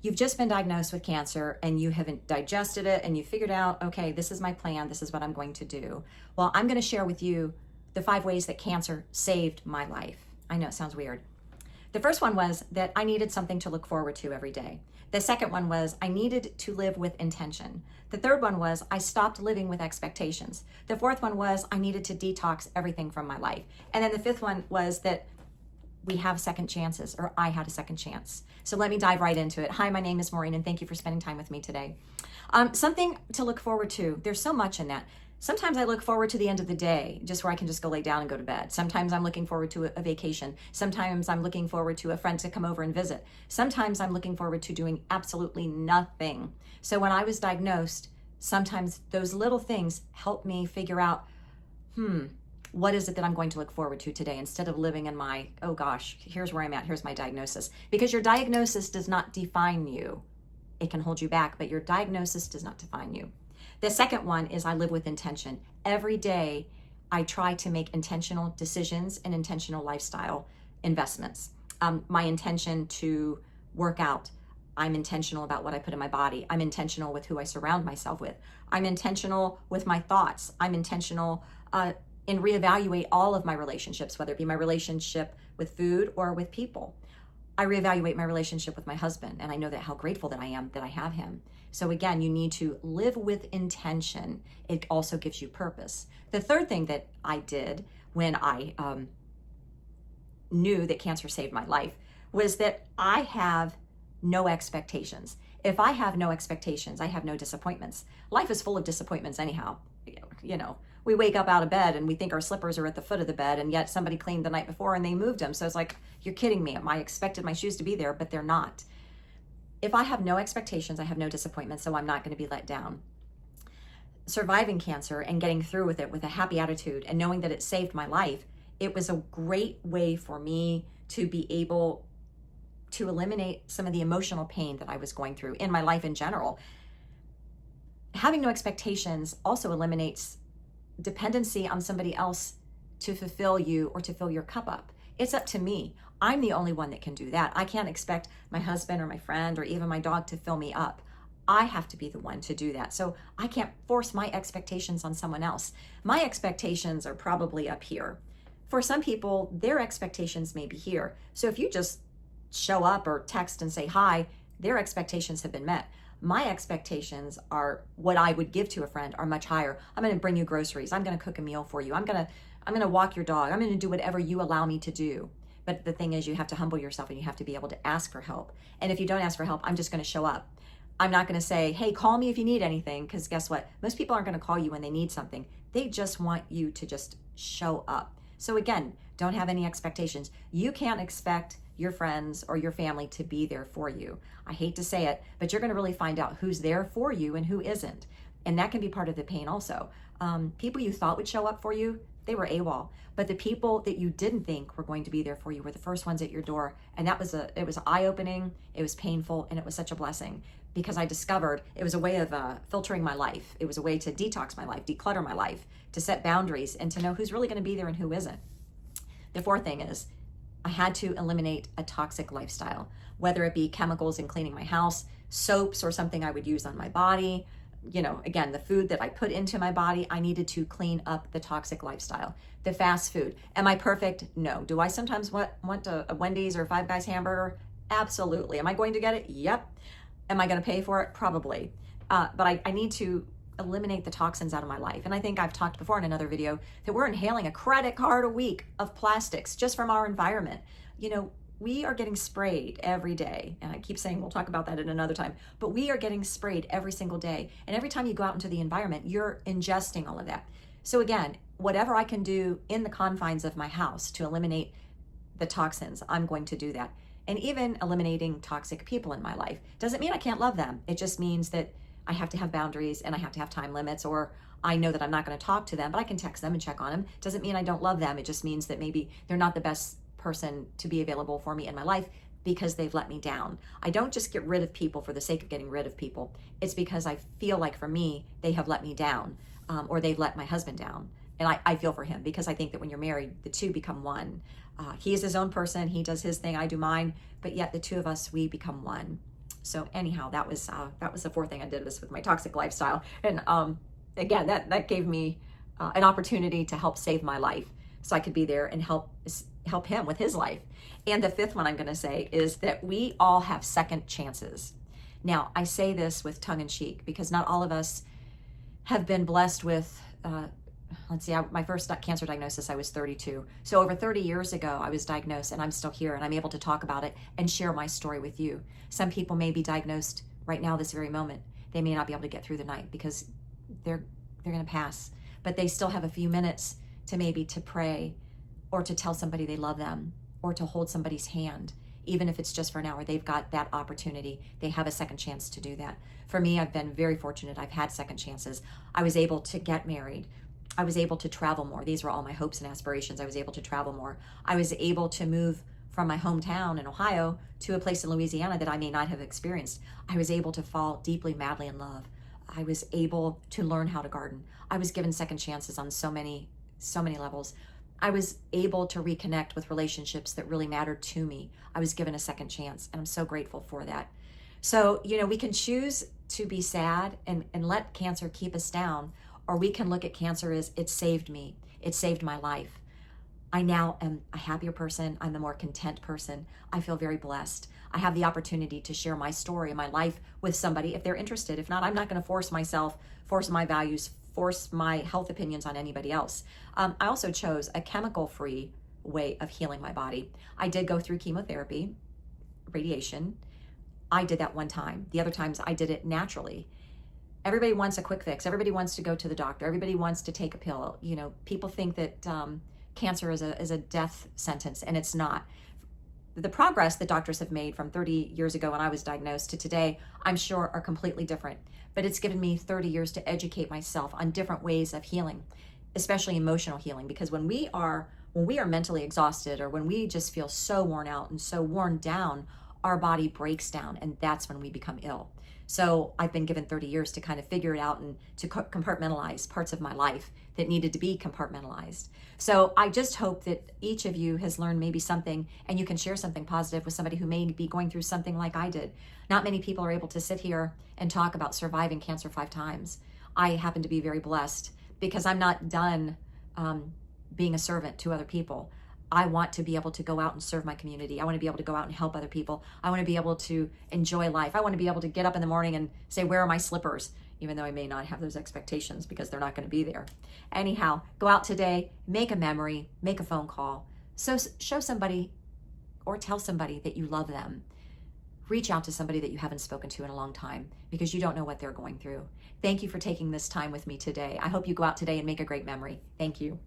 You've just been diagnosed with cancer and you haven't digested it and you figured out, okay, this is my plan, this is what I'm going to do. Well, I'm going to share with you the 5 ways that cancer saved my life. I know it sounds weird. The first one was that I needed something to look forward to every day. The second one was I needed to live with intention. The third one was I stopped living with expectations. The fourth one was I needed to detox everything from my life. And then the fifth one was that we have second chances, or I had a second chance. So let me dive right into it. Hi, my name is Maureen, and thank you for spending time with me today. Something to look forward to. There's so much in that. Sometimes I look forward to the end of the day, just where I can just go lay down and go to bed. Sometimes I'm looking forward to a vacation. Sometimes I'm looking forward to a friend to come over and visit. Sometimes I'm looking forward to doing absolutely nothing. So when I was diagnosed, sometimes those little things help me figure out, what is it that I'm going to look forward to today, instead of living in my, oh gosh, here's where I'm at, here's my diagnosis. Because your diagnosis does not define you. It can hold you back, but your diagnosis does not define you. The second one is I live with intention. Every day, I try to make intentional decisions and intentional lifestyle investments. My intention to work out, I'm intentional about what I put in my body. I'm intentional with who I surround myself with. I'm intentional with my thoughts. I'm intentional and reevaluate all of my relationships, whether it be my relationship with food or with people. I reevaluate my relationship with my husband, and I know that how grateful that I am that I have him. So again, you need to live with intention. It also gives you purpose. The third thing that I did when I knew that cancer saved my life was that I have no expectations. If I have no expectations, I have no disappointments. Life is full of disappointments anyhow. We wake up out of bed and we think our slippers are at the foot of the bed, and yet somebody cleaned the night before and they moved them. So it's like, you're kidding me. I expected my shoes to be there, but they're not. If I have no expectations, I have no disappointments, so I'm not going to be let down. Surviving cancer and getting through with it with a happy attitude and knowing that it saved my life, it was a great way for me to be able to eliminate some of the emotional pain that I was going through in my life in general. Having no expectations also eliminates dependency on somebody else to fulfill you or to fill your cup up. It's up to me. I'm the only one that can do that. I can't expect my husband or my friend or even my dog to fill me up. I have to be the one to do that. So I can't force my expectations on someone else. My expectations are probably up here. For some people, their expectations may be here. So if you just show up or text and say hi, their expectations have been met. My expectations are what I would give to a friend are much higher. I'm going to bring you groceries. I'm going to cook a meal for you. I'm going to walk your dog. I'm going to do whatever you allow me to do. But the thing is, you have to humble yourself and you have to be able to ask for help. And if you don't ask for help, I'm just going to show up. I'm not going to say, hey, call me if you need anything, because guess what? Most people aren't going to call you when they need something. They just want you to just show up. So again, don't have any expectations. You can't expect your friends or your family to be there for you. I hate to say it, but you're going to really find out who's there for you and who isn't. And that can be part of the pain also. People you thought would show up for you, they were AWOL. But the people that you didn't think were going to be there for you were the first ones at your door. And it was eye-opening, it was painful, and it was such a blessing, because I discovered it was a way of filtering my life. It was a way to detox my life, declutter my life, to set boundaries, and to know who's really going to be there and who isn't. The fourth thing is I had to eliminate a toxic lifestyle, whether it be chemicals in cleaning my house, soaps, or something I would use on my body. Again, the food that I put into my body, I needed to clean up the toxic lifestyle. The fast food. Am I perfect? No. Do I sometimes want a Wendy's or Five Guys hamburger? Absolutely. Am I going to get it? Yep. Am I going to pay for it? Probably. But I need to eliminate the toxins out of my life. And I think I've talked before in another video that we're inhaling a credit card a week of plastics just from our environment. We are getting sprayed every day. And I keep saying we'll talk about that at another time, but we are getting sprayed every single day. And every time you go out into the environment, you're ingesting all of that. So again, whatever I can do in the confines of my house to eliminate the toxins, I'm going to do that. And even eliminating toxic people in my life doesn't mean I can't love them. It just means that I have to have boundaries and I have to have time limits, or I know that I'm not going to talk to them, but I can text them and check on them. Doesn't mean I don't love them. It just means that maybe they're not the best person to be available for me in my life because they've let me down. I don't just get rid of people for the sake of getting rid of people. It's because I feel like for me, they have let me down, or they've let my husband down. And I feel for him, because I think that when you're married, the two become one. He is his own person. He does his thing. I do mine. But yet the two of us, we become one. So anyhow, that was the fourth thing I did, was with my toxic lifestyle. And again, that gave me an opportunity to help save my life, so I could be there and help him with his life. And the fifth one I'm going to say is that we all have second chances. Now, I say this with tongue in cheek because not all of us have been blessed with, my first cancer diagnosis, I was 32. So over 30 years ago, I was diagnosed, and I'm still here, and I'm able to talk about it and share my story with you. Some people may be diagnosed right now, this very moment. They may not be able to get through the night because they're going to pass, but they still have a few minutes to pray, or to tell somebody they love them, or to hold somebody's hand. Even if it's just for an hour, they've got that opportunity. They have a second chance to do that. For me, I've been very fortunate. I've had second chances. I was able to get married. I was able to travel more. These were all my hopes and aspirations. I was able to travel more. I was able to move from my hometown in Ohio to a place in Louisiana that I may not have experienced. I was able to fall deeply, madly in love. I was able to learn how to garden. I was given second chances on so many levels. I was able to reconnect with relationships that really mattered to me. I was given a second chance, and I'm so grateful for that. So, we can choose to be sad and let cancer keep us down, or we can look at cancer as, it saved me. It saved my life. I now am a happier person. I'm a more content person. I feel very blessed. I have the opportunity to share my story and my life with somebody if they're interested. If not, I'm not going to force myself, force my values, force my health opinions on anybody else. I also chose a chemical-free way of healing my body. I did go through chemotherapy, radiation. I did that one time. The other times I did it naturally. Everybody wants a quick fix. Everybody wants to go to the doctor. Everybody wants to take a pill. People think that cancer is a death sentence, and it's not. The progress that doctors have made from 30 years ago when I was diagnosed to today, I'm sure are completely different. But it's given me 30 years to educate myself on different ways of healing, especially emotional healing. Because when we are mentally exhausted, or when we just feel so worn out and so worn down, our body breaks down, and that's when we become ill. So I've been given 30 years to kind of figure it out and to compartmentalize parts of my life that needed to be compartmentalized. So I just hope that each of you has learned maybe something, and you can share something positive with somebody who may be going through something like I did. Not many people are able to sit here and talk about surviving cancer 5 times. I happen to be very blessed because I'm not done being a servant to other people. I want to be able to go out and serve my community. I want to be able to go out and help other people. I want to be able to enjoy life. I want to be able to get up in the morning and say, where are my slippers? Even though I may not have those expectations because they're not going to be there. Anyhow, go out today, make a memory, make a phone call. So show somebody or tell somebody that you love them. Reach out to somebody that you haven't spoken to in a long time, because you don't know what they're going through. Thank you for taking this time with me today. I hope you go out today and make a great memory. Thank you.